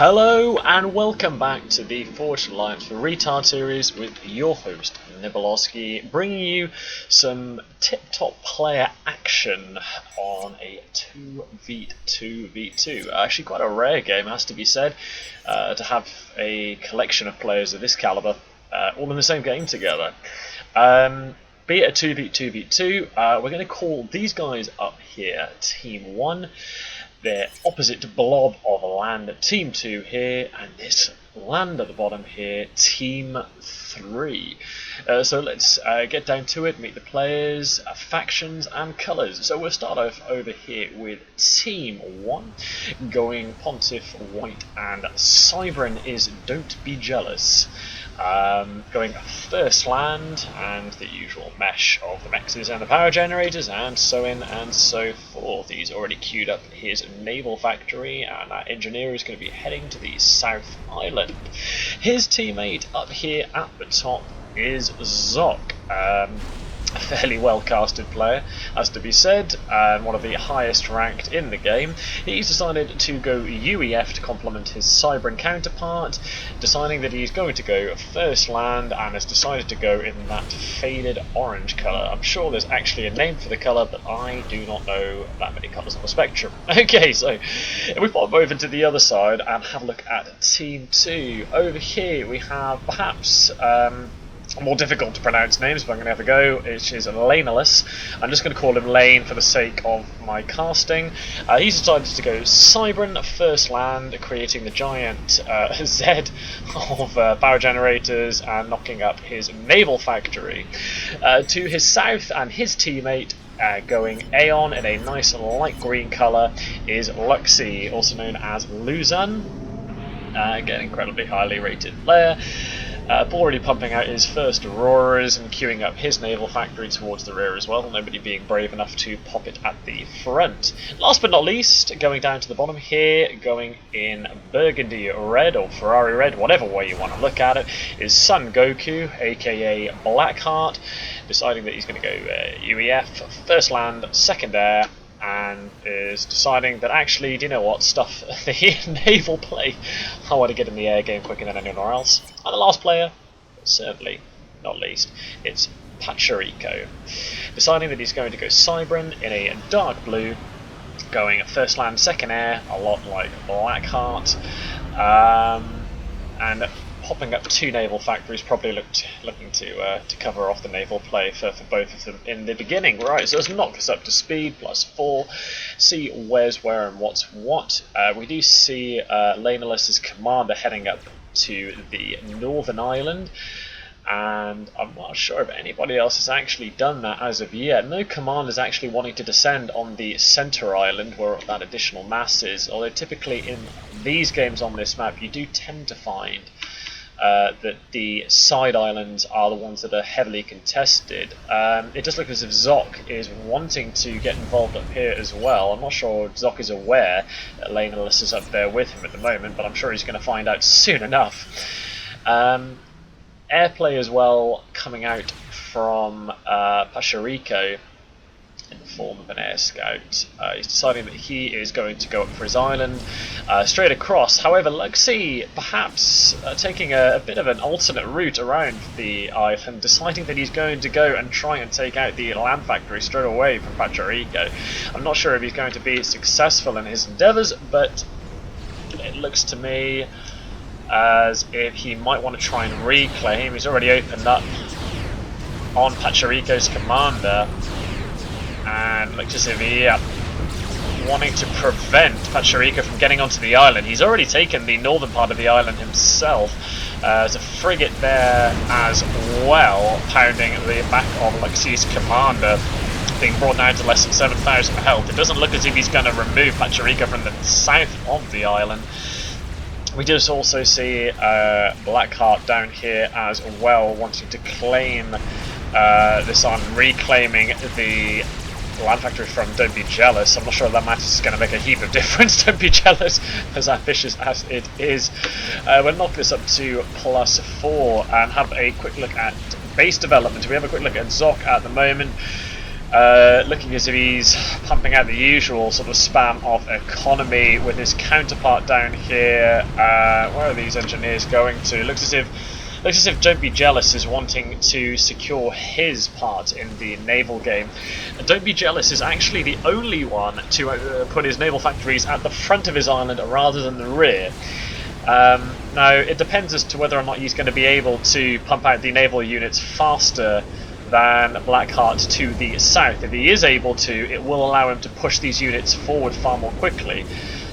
Hello and welcome back to the Forged Alliance for Retard series with your host Naval, bringing you some tip-top player action on a 2v2v2. Actually quite a rare game, has to be said, to have a collection of players of this caliber all in the same game together. Be it a 2v2v2, we're going to call these guys up here Team 1. Their opposite blob of land, Team 2 here, and this land at the bottom here, Team 3. So let's get down to it, meet the players, factions and colours. So we'll start off over here with Team 1, going Pontiff, White and Cybran is Don't Be Jealous. Going first land and the usual mesh of the mexes and the power generators and so in and so forth. He's already queued up his naval factory and that engineer is going to be heading to the South Island. His teammate up here at the top is Zock. A fairly well casted player, has to be said, and one of the highest ranked in the game. He's decided to go UEF to complement his Cybran counterpart, deciding that he's going to go first land and has decided to go in that faded orange colour. I'm sure there's actually a name for the colour, but I do not know that many colours on the spectrum. Okay, so if we pop over to the other side and have a look at Team 2. Over here we have perhaps more difficult to pronounce names, but I'm going to have a go, which is Laneless. I'm just going to call him Lane for the sake of my casting. He's decided to go Cybran first land, creating the giant Z of power generators and knocking up his naval factory. To his south and his teammate going Aeon in a nice light green colour is Luxy, also known as Luzan. Again, incredibly highly rated player. Already pumping out his first Auroras and queuing up his naval factory towards the rear as well, nobody being brave enough to pop it at the front. Last but not least, going down to the bottom here, going in Burgundy Red or Ferrari Red, whatever way you want to look at it, is Son Goku, aka Blackheart, deciding that he's going to go UEF, first land, second air, and is deciding that actually, do you know what, stuff the naval play, I want to get in the air game quicker than anyone else. And the last player, but certainly not least, it's Pachirico, deciding that he's going to go Cybran in a dark blue, going first land, second air, a lot like Blackheart, and popping up two naval factories, probably looking to cover off the naval play for both of them in the beginning. Right, so let's knock this up to speed, +4, see where's where and what's what. We do see Laneless's commander heading up to the Northern Island, and I'm not sure if anybody else has actually done that as of yet. No commander's actually wanting to descend on the center island where that additional mass is, although typically in these games on this map you do tend to find that the side islands are the ones that are heavily contested. It does look as if Zock is wanting to get involved up here as well. I'm not sure Zock is aware that Laneless is up there with him at the moment, but I'm sure he's going to find out soon enough. Airplay as well coming out from Pachirico in the form of an air scout. He's deciding that he is going to go up for his island straight across. However, Luxy perhaps taking a bit of an alternate route around the island, deciding that he's going to go and try and take out the land factory straight away from Pachirico. I'm not sure if he's going to be successful in his endeavours, but it looks to me as if he might want to try and reclaim. He's already opened up on Pachirico's commander, and looks as if he wanting to prevent Pachirico from getting onto the island. He's already taken the northern part of the island himself. There's a frigate there as well, pounding the back of Luxy's commander, being brought down to less than 7,000 health. It doesn't look as if he's going to remove Pachirico from the south of the island. We just also see Blackheart down here as well, wanting to claim this on, reclaiming the land factory from Don't Be Jealous. I'm not sure that matters is going to make a heap of difference. Don't be jealous, as ambitious as it is. We'll knock this up to +4 and have a quick look at base development. We have a quick look at Zock at the moment. Looking as if he's pumping out the usual sort of spam of economy with his counterpart down here. Where are these engineers going to? Looks as if Don't Be Jealous is wanting to secure his part in the naval game. And Don't Be Jealous is actually the only one to put his naval factories at the front of his island rather than the rear. Now, it depends as to whether or not he's going to be able to pump out the naval units faster than Blackheart to the south. If he is able to, it will allow him to push these units forward far more quickly.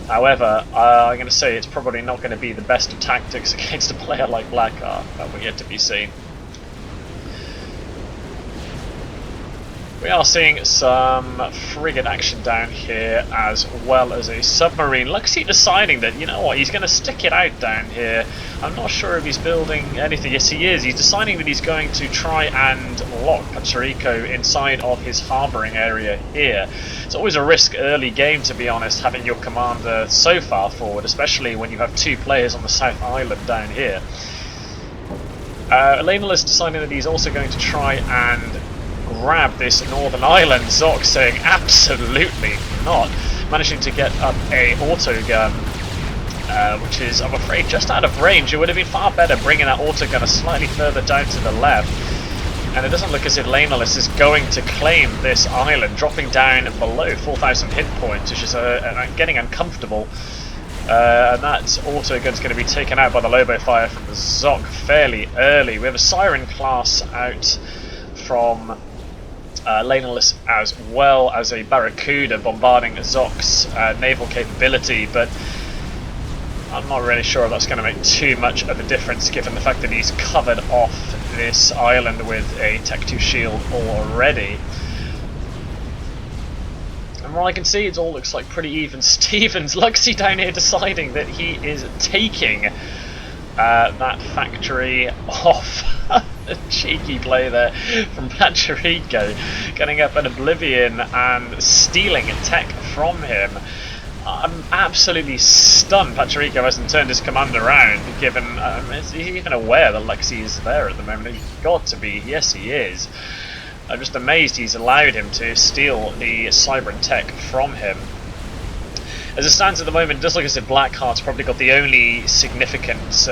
However, I'm going to say it's probably not going to be the best of tactics against a player like Blackheart. That will yet to be seen. We are seeing some frigate action down here as well as a submarine. Luxy deciding that, you know what, he's going to stick it out down here. I'm not sure if he's building anything. Yes, he is. He's deciding that he's going to try and lock Puerto Rico inside of his harbouring area here. It's always a risk early game, to be honest, having your commander so far forward, especially when you have two players on the South Island down here. Naval is deciding that he's also going to try and grab this northern island. Zock saying absolutely not, managing to get up a autogun, which is, I'm afraid, just out of range. It would have been far better bringing that autogunner slightly further down to the left, and it doesn't look as if Naval is going to claim this island, dropping down below 4,000 hit points, which is getting uncomfortable. And that autogun's going to be taken out by the Lobo fire from Zock fairly early. We have a Siren class out from Naval as well as a Barracuda bombarding Zock's naval capability, but I'm not really sure that's going to make too much of a difference given the fact that he's covered off this island with a Tech 2 shield already. And from what I can see, it all looks like pretty even Stevens. Luxy down here deciding that he is taking that factory off. A cheeky play there from Puerto Rico, getting up an Oblivion and stealing tech from him. I'm absolutely stunned Puerto Rico hasn't turned his command around, given is he even aware that Luxy is there at the moment? He's got to be. Yes, he is. I'm just amazed he's allowed him to steal the Cybran tech from him. As it stands at the moment, it does look as if Blackheart's probably got the only significant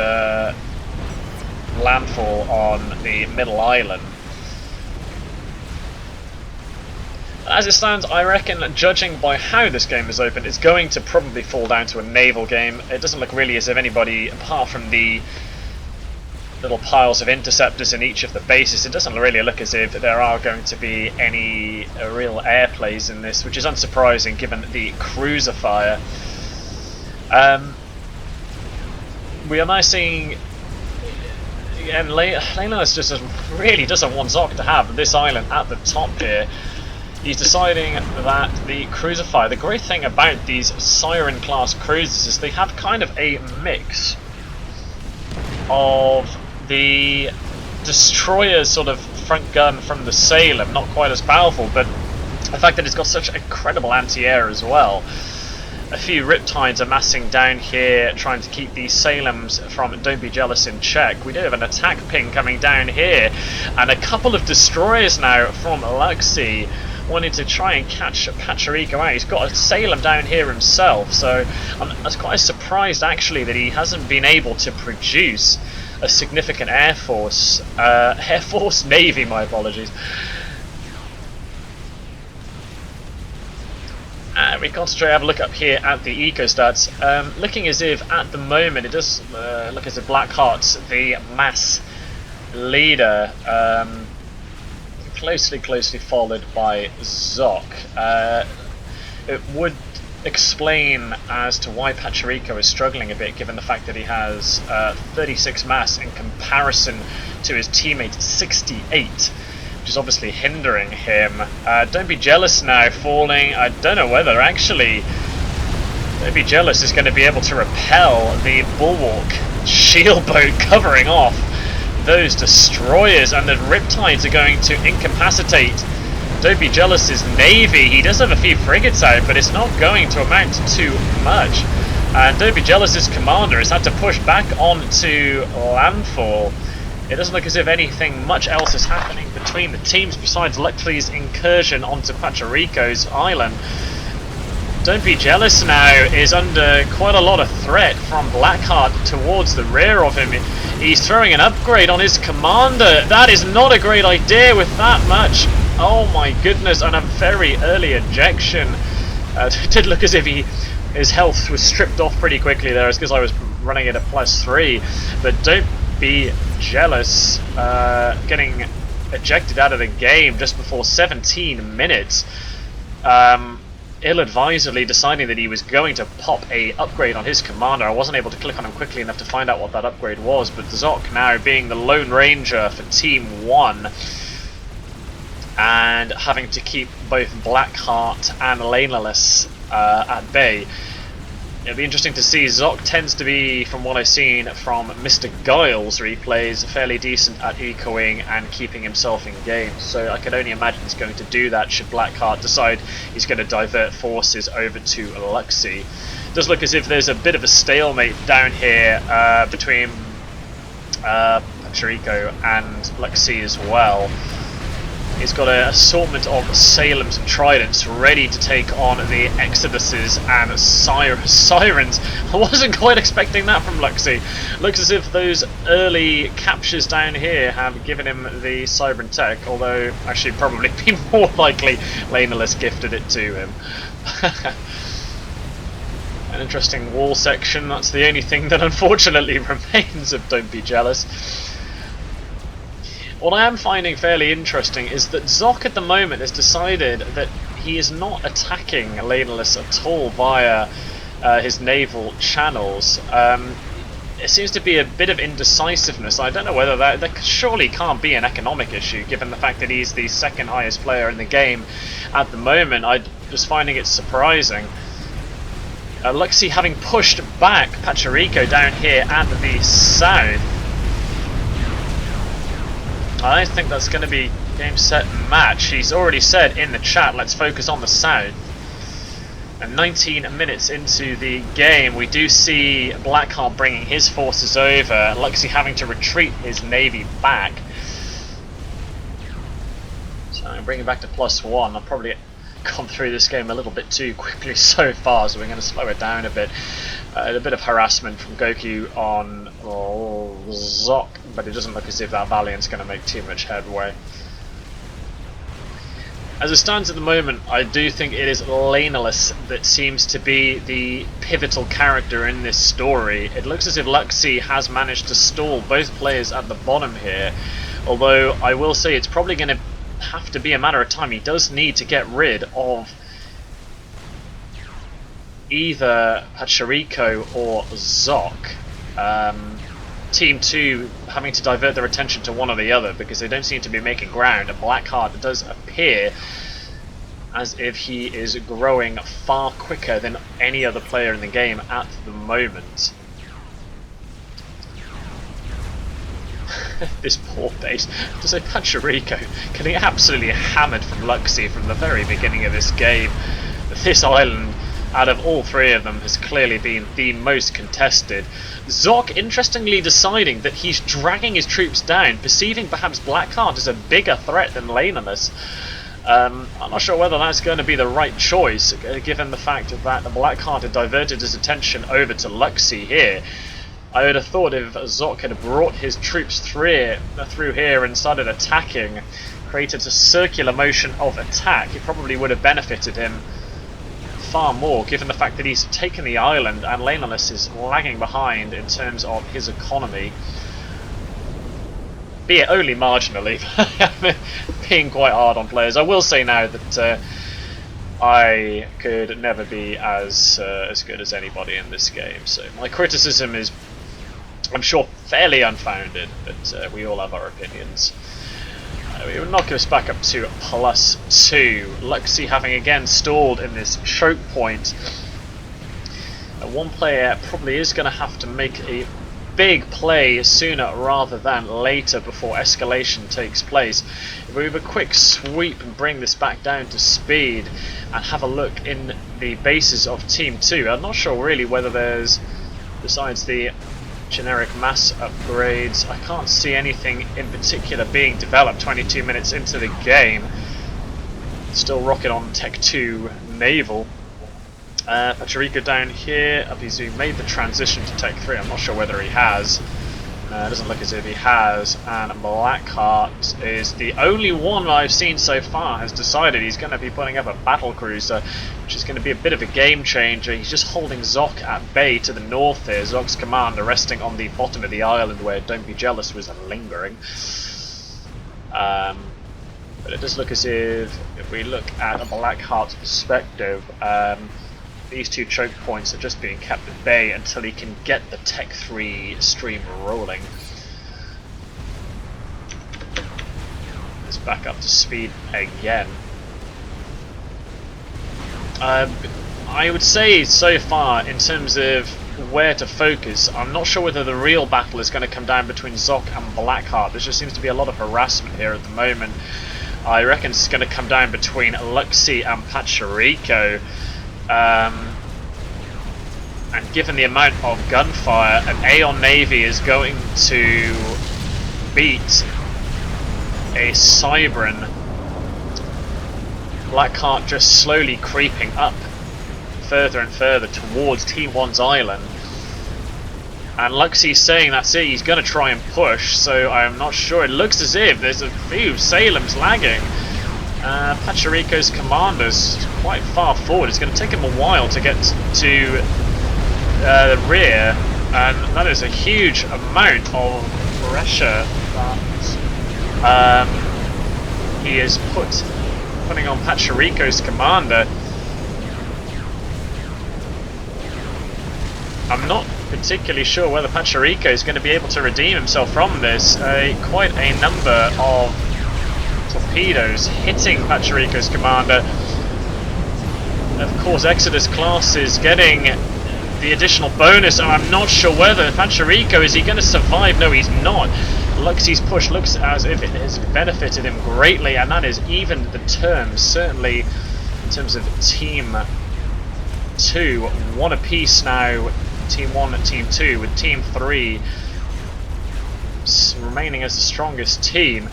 landfall on the middle island. As it stands, I reckon, judging by how this game is opened, it's going to probably fall down to a naval game. It doesn't look really as if anybody, apart from the little piles of interceptors in each of the bases, it doesn't really look as if there are going to be any real air plays in this, which is unsurprising given the cruiser fire. We are now seeing, and Leylon just really doesn't want Zock to have this island at the top here. He's deciding that the cruiser fire, the great thing about these Siren class cruisers is they have kind of a mix of the destroyer's sort of front gun from the Salem, not quite as powerful, but the fact that it's got such incredible anti-air as well. A few Riptides amassing down here, trying to keep these Salems from Don't Be Jealous in check. We do have an attack ping coming down here, and a couple of destroyers now from Luxy, wanting to try and catch Puerto Rico out. He's got a Salem down here himself, so I was quite surprised actually that he hasn't been able to produce a significant Air Force Navy, my apologies. We concentrate, have a look up here at the eco stats. Looking as if at the moment it does look as if Blackheart's the mass leader, closely followed by Zock. It would explain as to why Puerto Rico is struggling a bit, given the fact that he has 36 mass in comparison to his teammate 68. Which is obviously hindering him. Don't Be Jealous now falling. I don't know whether actually Don't Be Jealous is going to be able to repel the Bulwark shield boat covering off those destroyers, and the Riptides are going to incapacitate Don't Be Jealous's navy. He does have a few frigates out, but it's not going to amount to too much. And Don't Be Jealous's commander has had to push back onto landfall. It doesn't look as if anything much else is happening between the teams besides Luxy's incursion onto Pachirico's island. Don't Be Jealous now is under quite a lot of threat from Blackheart towards the rear of him. He's throwing an upgrade on his commander. That is not a great idea with that much. Oh my goodness, and a very early ejection. It did look as if his health was stripped off pretty quickly there. It's because I was running it at +3. But Don't Be Jealous getting ejected out of the game just before 17 minutes. Ill-advisedly deciding that he was going to pop a upgrade on his commander. I wasn't able to click on him quickly enough to find out what that upgrade was, but Zock now being the Lone Ranger for Team 1 and having to keep both Blackheart and Laneless at bay. It'll be interesting to see. Zock tends to be, from what I've seen from Mr. Giles' replays, fairly decent at ecoing and keeping himself in game. So I can only imagine he's going to do that should Blackheart decide he's going to divert forces over to Luxy. It does look as if there's a bit of a stalemate down here between Pachirico and Luxy as well. He's got an assortment of Salem's Tridents ready to take on the Exoduses and Sirens. I wasn't quite expecting that from Luxy. Looks as if those early captures down here have given him the Siren Tech, although actually probably be more likely Laneless gifted it to him. An interesting wall section. That's the only thing that unfortunately remains of Don't Be Jealous. What I am finding fairly interesting is that Zock at the moment has decided that he is not attacking Laneless at all via his naval channels. It seems to be a bit of indecisiveness. I don't know whether that surely can't be an economic issue, given the fact that he's the second highest player in the game at the moment. I'm just finding it surprising. Luxy having pushed back Pachirico down here at the south. I don't think that's going to be game, set, match. He's already said in the chat, let's focus on the south. And 19 minutes into the game, we do see Blackheart bringing his forces over, Luxy having to retreat his navy back. So I'm bringing back to +1. I've probably gone through this game a little bit too quickly so far, so we're going to slow it down a bit. A bit of harassment from Goku on Zock, but it doesn't look as if that Valiant's going to make too much headway. As it stands at the moment, I do think it is Laneless that seems to be the pivotal character in this story. It looks as if Luxy has managed to stall both players at the bottom here, although I will say it's probably going to have to be a matter of time. He does need to get rid of either Pachirico or Zock. Team 2 having to divert their attention to one or the other because they don't seem to be making ground, and Blackheart does appear as if he is growing far quicker than any other player in the game at the moment. This poor base. To say Pachirico getting absolutely hammered from Luxy from the very beginning of this game. This island, out of all three of them, has clearly been the most contested. Zock interestingly deciding that he's dragging his troops down, perceiving perhaps Blackheart as a bigger threat than Laneless. I'm not sure whether that's going to be the right choice, given the fact that Blackheart had diverted his attention over to Luxy here. I would have thought if Zock had brought his troops through here and started attacking, created a circular motion of attack, it probably would have benefited him far more, given the fact that he's taken the island and Laneless is lagging behind in terms of his economy. Be it only marginally, being quite hard on players. I will say now that I could never be as good as anybody in this game, so my criticism is, I'm sure, fairly unfounded, but we all have our opinions. We will knock us back up to +2. Luxy having again stalled in this choke point. One player probably is going to have to make a big play sooner rather than later before escalation takes place. If we have a quick sweep and bring this back down to speed and have a look in the bases of Team 2, I'm not sure really whether there's, besides the generic mass upgrades. I can't see anything in particular being developed 22 minutes into the game. Still rocking on Tech 2 Naval. Pachirico down here. Abizu made the transition to Tech 3. I'm not sure whether he has. It doesn't look as if he has. And Blackheart is the only one I've seen so far has decided he's going to be putting up a battle cruiser, which is going to be a bit of a game changer. He's just holding Zock at bay to the north here. Zock's commander resting on the bottom of the island where Don't Be Jealous was lingering. But it does look as if we look at a Blackheart's perspective, these two choke points are just being kept at bay until he can get the Tech 3 stream rolling. Let's back up to speed again. I would say so far, in terms of where to focus, I'm not sure whether the real battle is going to come down between Zock and Blackheart. There just seems to be a lot of harassment here at the moment. I reckon it's going to come down between Luxy and Pachirico. And given the amount of gunfire, an Aeon Navy is going to beat a Cybran. Blackheart just slowly creeping up further and further towards Team 1's island. And Luxy's saying that's it, he's going to try and push, so I'm not sure. It looks as if there's a few Salem's lagging. Pachirico's commander's quite far forward. It's going to take him a while to get to the rear, and that is a huge amount of pressure that he is putting on Pachirico's commander. I'm not particularly sure whether Pachirico is going to be able to redeem himself from this. Quite a number of torpedoes hitting Pachirico's commander. Of course, Exodus class is getting the additional bonus, and I'm not sure whether Pachirico, is he going to survive? No, he's not. Luxy's push looks as if it has benefited him greatly, and that is even the terms, certainly in terms of Team 2, one apiece now, Team 1 and Team 2, with Team 3 remaining as the strongest team.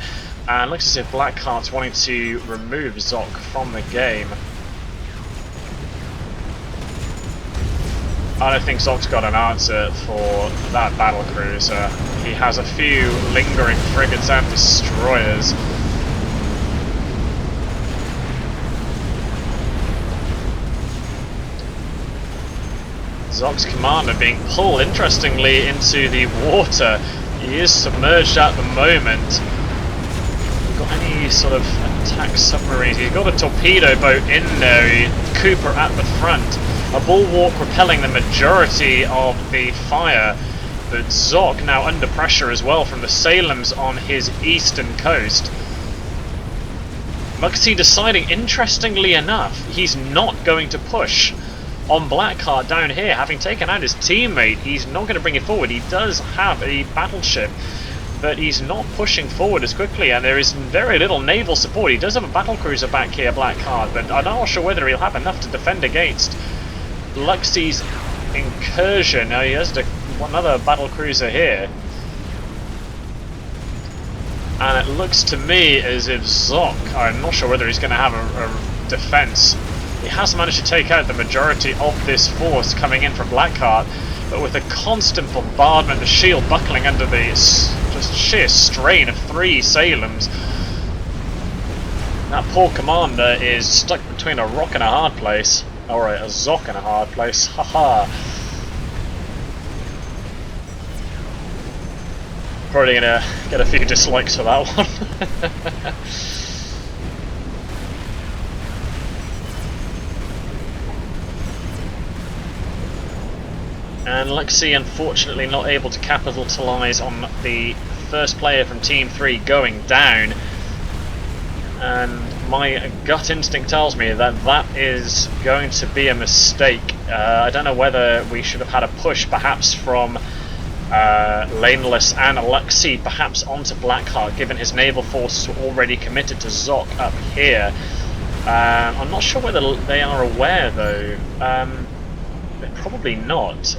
And looks as if Blackheart's wanting to remove Zock from the game. I don't think Zock's got an answer for that battle cruiser. He has a few lingering frigates and destroyers. Zock's commander being pulled, interestingly, into the water. He is submerged at the moment. Got any sort of attack submarines? You've got a torpedo boat in there, Cooper at the front, a bulwark repelling the majority of the fire, but Zock now under pressure as well from the Salems on his eastern coast. Luxy deciding, interestingly enough, he's not going to push on Blackheart down here, having taken out his teammate. He's not going to bring it forward. He does have a battleship, but he's not pushing forward as quickly, and there is very little naval support. He does have a battlecruiser back here, Blackheart, but I'm not sure whether he'll have enough to defend against Luxy's incursion. Now he has another battlecruiser here, and it looks to me as if Zock, I'm not sure whether he's going to have a defense. He has managed to take out the majority of this force coming in from Blackheart, but with a constant bombardment, the shield buckling under the just sheer strain of 3 Salems, that poor commander is stuck between a rock and a hard place. Alright, a Zock and a hard place. Haha. Probably gonna get a few dislikes for that one. And Luxy unfortunately not able to capitalise on the first player from Team 3 going down. And my gut instinct tells me that that is going to be a mistake. I don't know whether we should have had a push perhaps from Laneless and Luxy perhaps onto Blackheart, given his naval forces were already committed to Zock up here. I'm not sure whether they are aware though. Probably not.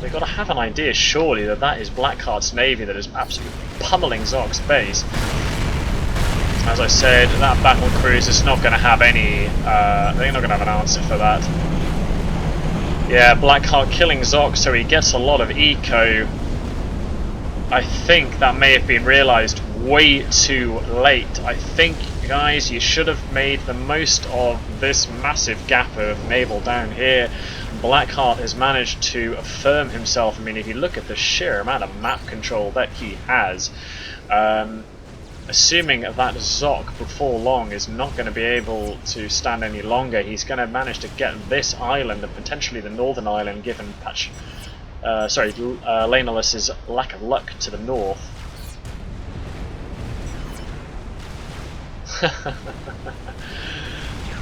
We've got to have an idea, surely, that that is Blackheart's navy that is absolutely pummeling Zock's base. As I said, that battle cruise is not going to have any. They're not going to have an answer for that. Yeah, Blackheart killing Zock, so he gets a lot of eco. I think that may have been realised way too late. I think, guys, you should have made the most of this massive gap of naval down here. Blackheart has managed to affirm himself. I mean, if you look at the sheer amount of map control that he has, assuming that Zock before long is not going to be able to stand any longer, he's going to manage to get this island and potentially the northern island, given Lainalis' lack of luck to the north.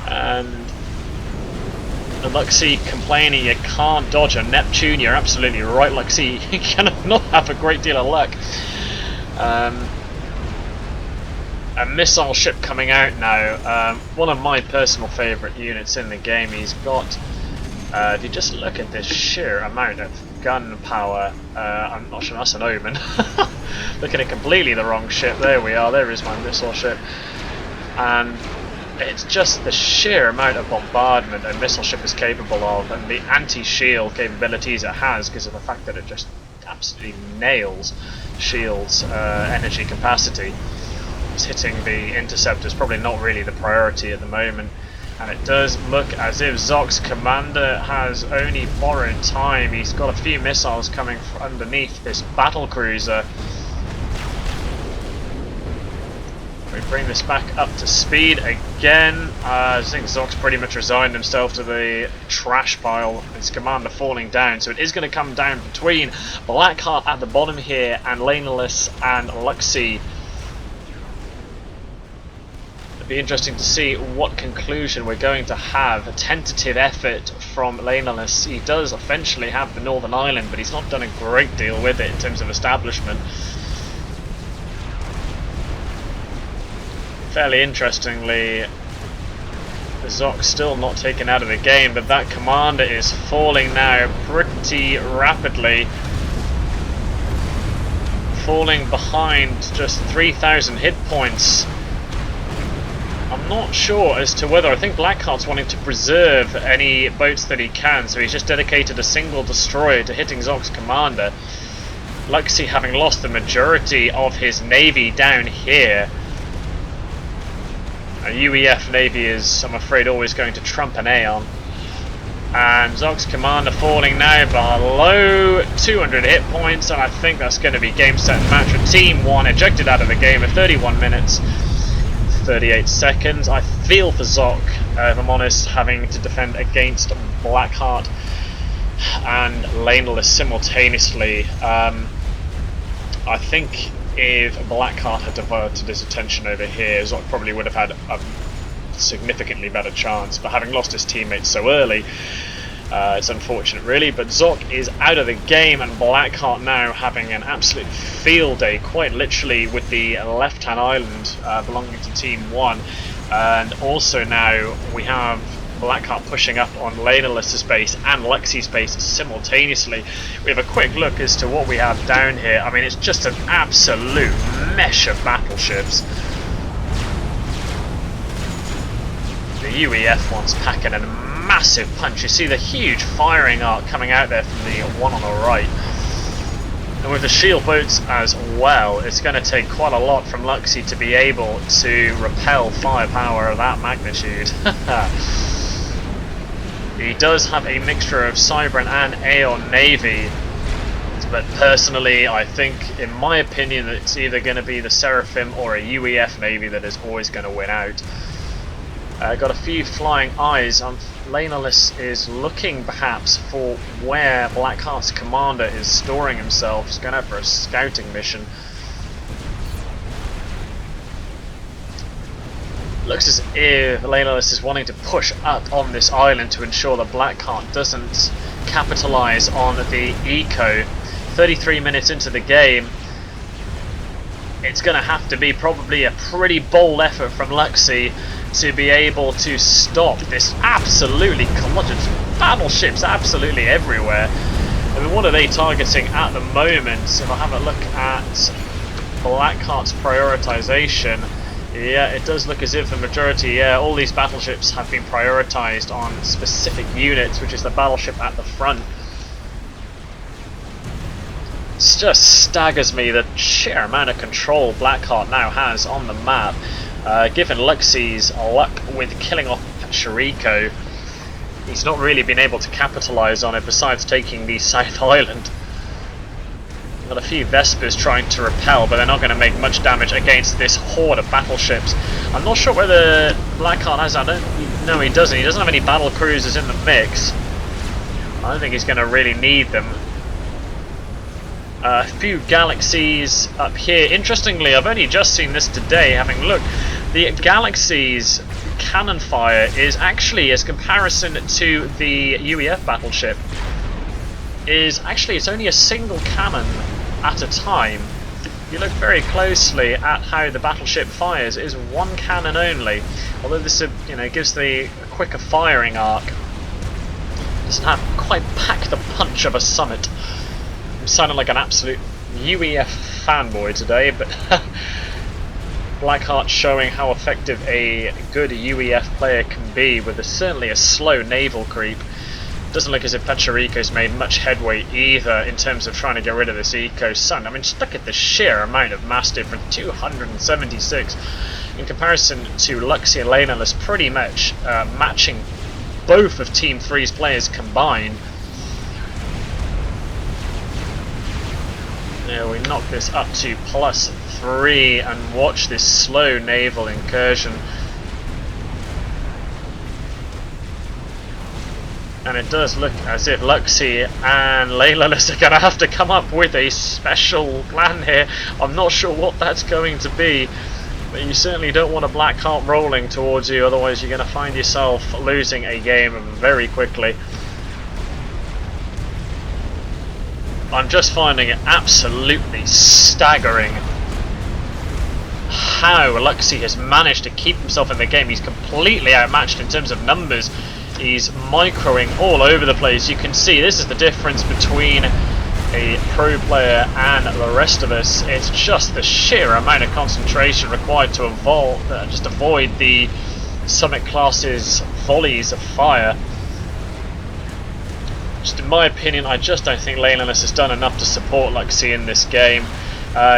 And the Luxy complaining you can't dodge a Neptune. You're absolutely right, Luxy. You cannot have a great deal of luck. A missile ship coming out now. One of my personal favourite units in the game. He's got, if you just look at this sheer amount of gun power, I'm not sure that's an omen. Looking at completely the wrong ship. There we are, there is my missile ship. And it's just the sheer amount of bombardment a missile ship is capable of, and the anti-shield capabilities it has, because of the fact that it just absolutely nails shields' energy capacity. It's hitting the interceptors, probably not really the priority at the moment. And it does look as if Zock's commander has only borrowed time. He's got a few missiles coming underneath this battle cruiser. We bring this back up to speed again. I think Zock's pretty much resigned himself to the trash pile. His commander falling down, so it is going to come down between Blackheart at the bottom here and Lainalis and Luxy. It'll be interesting to see what conclusion we're going to have. A tentative effort from Lainalis. He does eventually have the Northern Island, but he's not done a great deal with it in terms of establishment. Fairly interestingly, Zock's still not taken out of the game, but that commander is falling now pretty rapidly. Falling behind just 3,000 hit points. I'm not sure as to whether, I think Blackheart's wanting to preserve any boats that he can, so he's just dedicated a single destroyer to hitting Zock's commander. Luxy having lost the majority of his navy down here. A UEF navy is, I'm afraid, always going to trump an Aeon. And Zock's commander falling now below 200 hit points, and I think that's going to be game, set, and match with Team 1 ejected out of the game at 31 minutes, 38 seconds. I feel for Zock, if I'm honest, having to defend against Blackheart and Lainalis simultaneously. I think if Blackheart had diverted his attention over here, Zock probably would have had a significantly better chance, but having lost his teammates so early, it's unfortunate really. But Zock is out of the game, and Blackheart now having an absolute field day, quite literally, with the left-hand island belonging to Team 1. And also now we have Blackheart pushing up on Lainalis' base and Luxy's base simultaneously. We have a quick look as to what we have down here. I mean, it's just an absolute mesh of battleships. The UEF one's packing a massive punch. You see the huge firing arc coming out there from the one on the right. And with the shield boats as well, it's going to take quite a lot from Luxy to be able to repel firepower of that magnitude. He does have a mixture of Cybran and Aeon Navy, but personally I think, in my opinion, that it's either going to be the Seraphim or a UEF Navy that is always going to win out. Got a few flying eyes. Lainalis is looking perhaps for where Blackheart's commander is storing himself. He's going out for a scouting mission. Looks as if Lainalis is wanting to push up on this island to ensure that Blackheart doesn't capitalise on the eco. 33 minutes into the game, it's going to have to be probably a pretty bold effort from Luxy to be able to stop this absolutely collision. Battleships absolutely everywhere. I mean, what are they targeting at the moment? If I have a look at Blackheart's prioritization, yeah, it does look as if the majority, yeah, all these battleships have been prioritized on specific units, which is the battleship at the front. It just staggers me the sheer amount of control Blackheart now has on the map. Given Luxy's luck with killing off Chirico, he's not really been able to capitalise on it besides taking the South Island. Got a few Vespers trying to repel, but they're not going to make much damage against this horde of battleships. I'm not sure whether Blackheart has, no he doesn't. He doesn't have any battle cruisers in the mix. I don't think he's going to really need them. A few Galaxies up here. Interestingly, I've only just seen this today, having looked. The Galaxy's cannon fire is actually, as comparison to the UEF battleship, it's only a single cannon at a time. If you look very closely at how the battleship fires, it is one cannon only. Although this, gives the quicker firing arc, doesn't have quite pack the punch of a Summit. I'm sounding like an absolute UEF fanboy today, but Blackheart showing how effective a good UEF player can be with certainly a slow naval creep. Doesn't look as if Chirico's made much headway either in terms of trying to get rid of this Eco Sun. I mean, just look at the sheer amount of mass difference, 276 in comparison to Luxy and Leylandless, pretty much matching both of Team 3's players combined. Yeah, we knock this up to +3 and watch this slow naval incursion. And it does look as if Luxy and Leylandless are going to have to come up with a special plan here. I'm not sure what that's going to be, but you certainly don't want a Blackheart rolling towards you, otherwise you're going to find yourself losing a game very quickly. I'm just finding it absolutely staggering how Luxy has managed to keep himself in the game. He's completely outmatched in terms of numbers. He's microing all over the place. You can see this is the difference between a pro player and the rest of us. It's just the sheer amount of concentration required to just avoid the Summit class's volleys of fire. Just in my opinion, I just don't think Leylandless has done enough to support Luxy in this game.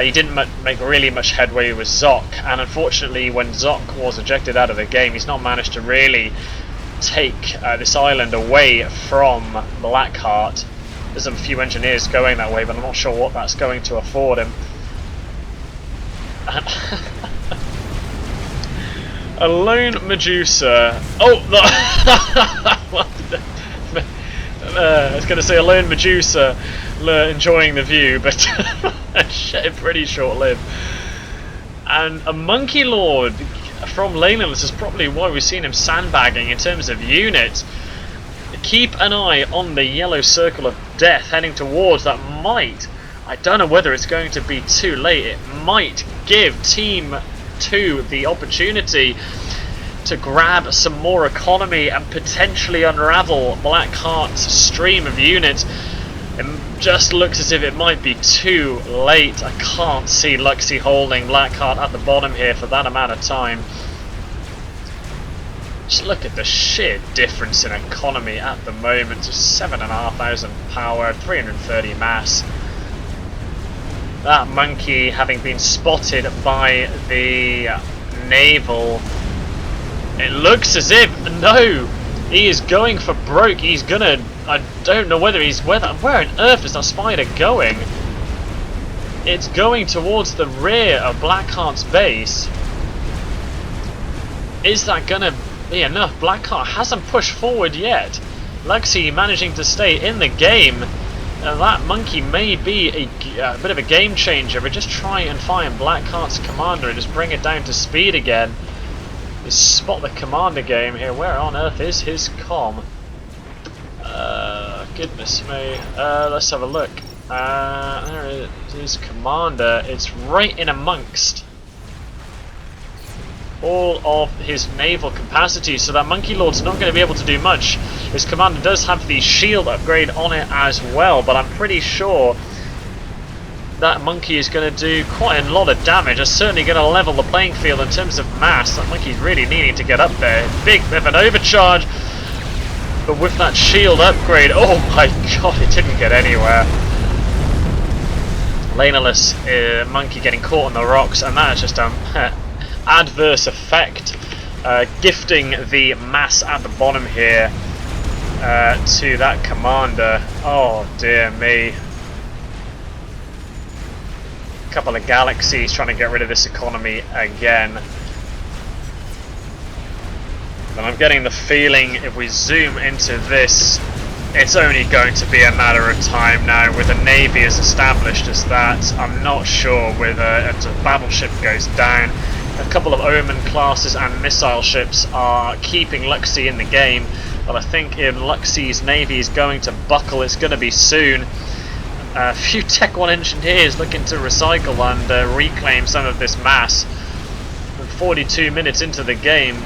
He didn't make really much headway with Zock, and unfortunately when Zock was ejected out of the game, he's not managed to really take this island away from Blackheart. There's a few engineers going that way, but I'm not sure what that's going to afford him. A lone Medusa. Oh, I was going to say a lone Medusa enjoying the view, but pretty short-lived. And a Monkey Lord from Leylandless is probably why we've seen him sandbagging in terms of units. Keep an eye on the yellow circle of death heading towards that might, I don't know whether it's going to be too late, it might give Team 2 the opportunity to grab some more economy and potentially unravel Blackheart's stream of units. It just looks as if it might be too late. I can't see Luxy holding Blackheart at the bottom here for that amount of time. Just look at the sheer difference in economy at the moment. Just 7,500 power, 330 mass. That monkey having been spotted by the Naval. It looks as if, no, he is going for broke. He's gonna, I don't know whether he's, where on earth is that spider going? It's going towards the rear of Blackheart's base. Is that gonna be enough? Blackheart hasn't pushed forward yet. Luxy managing to stay in the game. That monkey may be a bit of a game changer, but just try and find Blackheart's commander and just bring it down to speed again. Just spot the commander game here. Where on earth is his comm? Goodness me. Let's have a look. There is his commander. It's right in amongst all of his naval capacity, so that Monkey Lord's not going to be able to do much. His commander does have the shield upgrade on it as well, but I'm pretty sure that Monkey is going to do quite a lot of damage. It's certainly going to level the playing field in terms of mass. That Monkey's really needing to get up there. Big bit of an overcharge, but with that shield upgrade, oh my god, it didn't get anywhere. Laneless Monkey getting caught on the rocks, and that is just an adverse effect, gifting the mass at the bottom here to that commander. Oh dear me. A couple of galaxies trying to get rid of this economy again. And I'm getting the feeling if we zoom into this, it's only going to be a matter of time now with a navy as established as that. I'm not sure whether a battleship goes down. A couple of Omen classes and missile ships are keeping Luxy in the game, but I think if Luxy's navy is going to buckle, it's going to be soon. A few Tech 1 engineers looking to recycle and reclaim some of this mass. And 42 minutes into the game,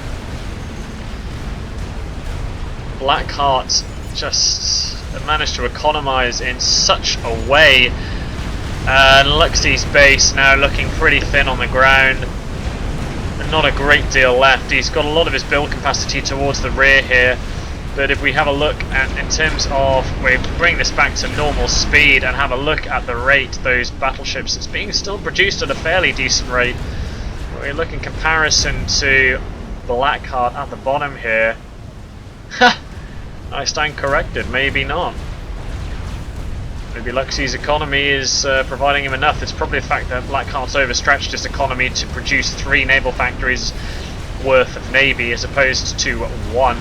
Blackheart just managed to economize in such a way, and Luxy's base now looking pretty thin on the ground, and not a great deal left. He's got a lot of his build capacity towards the rear here, but if we have a look at, in terms of, we bring this back to normal speed and have a look at the rate those battleships, it's being still produced at a fairly decent rate. We look in comparison to Blackheart at the bottom here. I stand corrected, maybe not. Maybe Luxy's economy is providing him enough. It's probably the fact that Blackheart's overstretched his economy to produce 3 naval factories worth of navy as opposed to 1.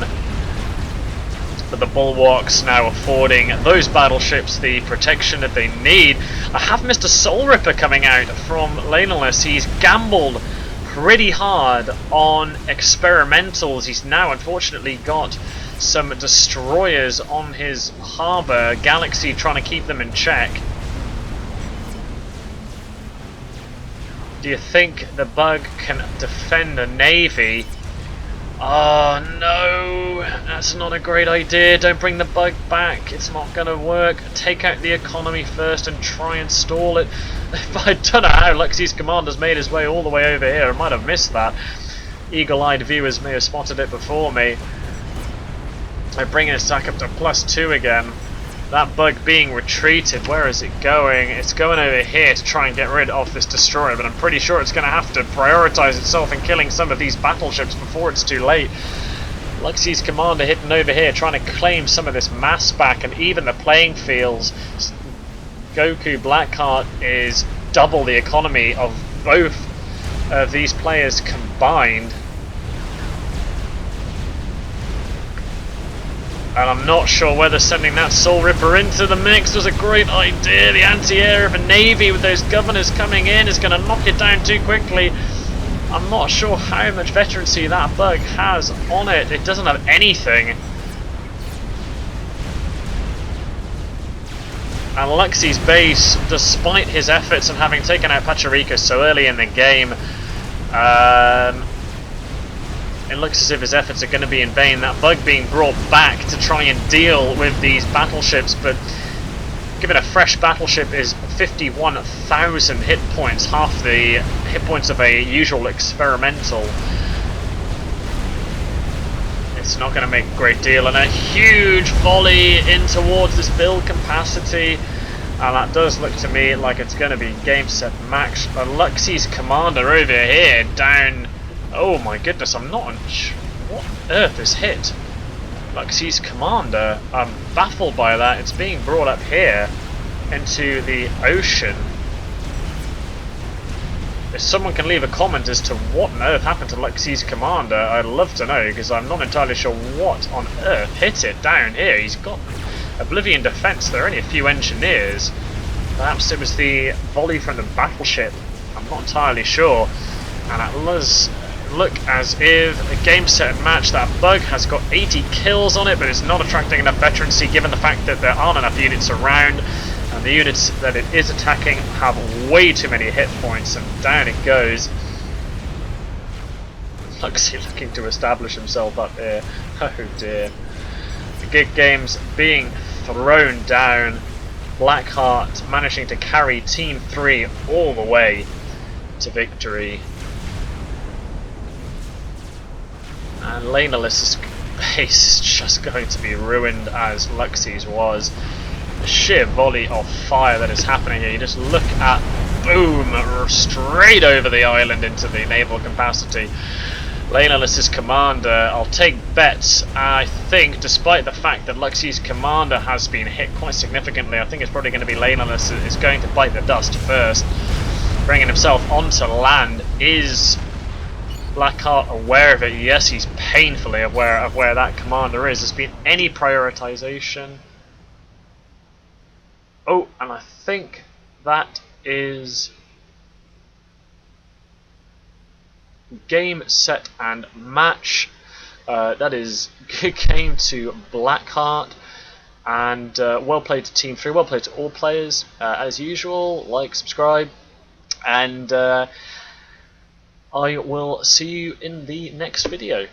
But the bulwarks now affording those battleships the protection that they need. I have Mr. Soul Ripper coming out from Laneless. He's gambled pretty hard on experimentals. He's now unfortunately got some destroyers on his harbour. Galaxy trying to keep them in check. Do you think the bug can defend a navy? Oh no, that's not a great idea. Don't bring the bug back, it's not going to work. Take out the economy first and try and stall it. I don't know how Luxy's commander's made his way all the way over here. I might have missed that. Eagle-eyed viewers may have spotted it before me. I'm bringing his attack up to +2 again. That bug being retreated, where is it going? It's going over here to try and get rid of this destroyer, but I'm pretty sure it's going to have to prioritize itself in killing some of these battleships before it's too late. Luxy's commander hitting over here, trying to claim some of this mass back, and even the playing fields. Goku Blackheart is double the economy of both of these players combined. And I'm not sure whether sending that Soul Ripper into the mix was a great idea. The anti-air of a navy with those governors coming in is going to knock it down too quickly. I'm not sure how much veterancy that bug has on it. It doesn't have anything. And Luxy's base, despite his efforts and having taken out Pachirico so early in the game, it looks as if his efforts are going to be in vain. That bug being brought back to try and deal with these battleships, but given a fresh battleship is 51,000 hit points, half the hit points of a usual experimental. It's not going to make a great deal, and a huge volley in towards this build capacity, and that does look to me like it's going to be game set match. Luxy's commander over here down. Oh my goodness, I'm not sure what on earth is hit Luxy's commander. I'm baffled by that. It's being brought up here into the ocean. If someone can leave a comment as to what on earth happened to Luxy's commander, I'd love to know, because I'm not entirely sure what on earth hit it down here. He's got Oblivion defense, there are only a few engineers. Perhaps it was the volley from the battleship, I'm not entirely sure. And it does look as if a game set match. That bug has got 80 kills on it, but it's not attracting enough veterancy given the fact that there aren't enough units around, and the units that it is attacking have way too many hit points, and down it goes. Luxy looking to establish himself up here. Oh dear. The Gig Games being thrown down. Blackheart managing to carry Team 3 all the way to victory. And Lanalis's base is just going to be ruined as Luxy's was. The sheer volley of fire that is happening here. You just look at, boom, straight over the island into the naval capacity. Lanalis's commander, I'll take bets. I think, despite the fact that Luxy's commander has been hit quite significantly, I think it's probably going to be Lanalis is going to bite the dust first, bringing himself onto land. Is Blackheart aware of it? Yes, he's painfully aware of where that commander is. There's been any prioritization. Oh, and I think that is game, set, and match. That is game to Blackheart. And well played to Team 3, well played to all players. As usual, like, subscribe, and I will see you in the next video.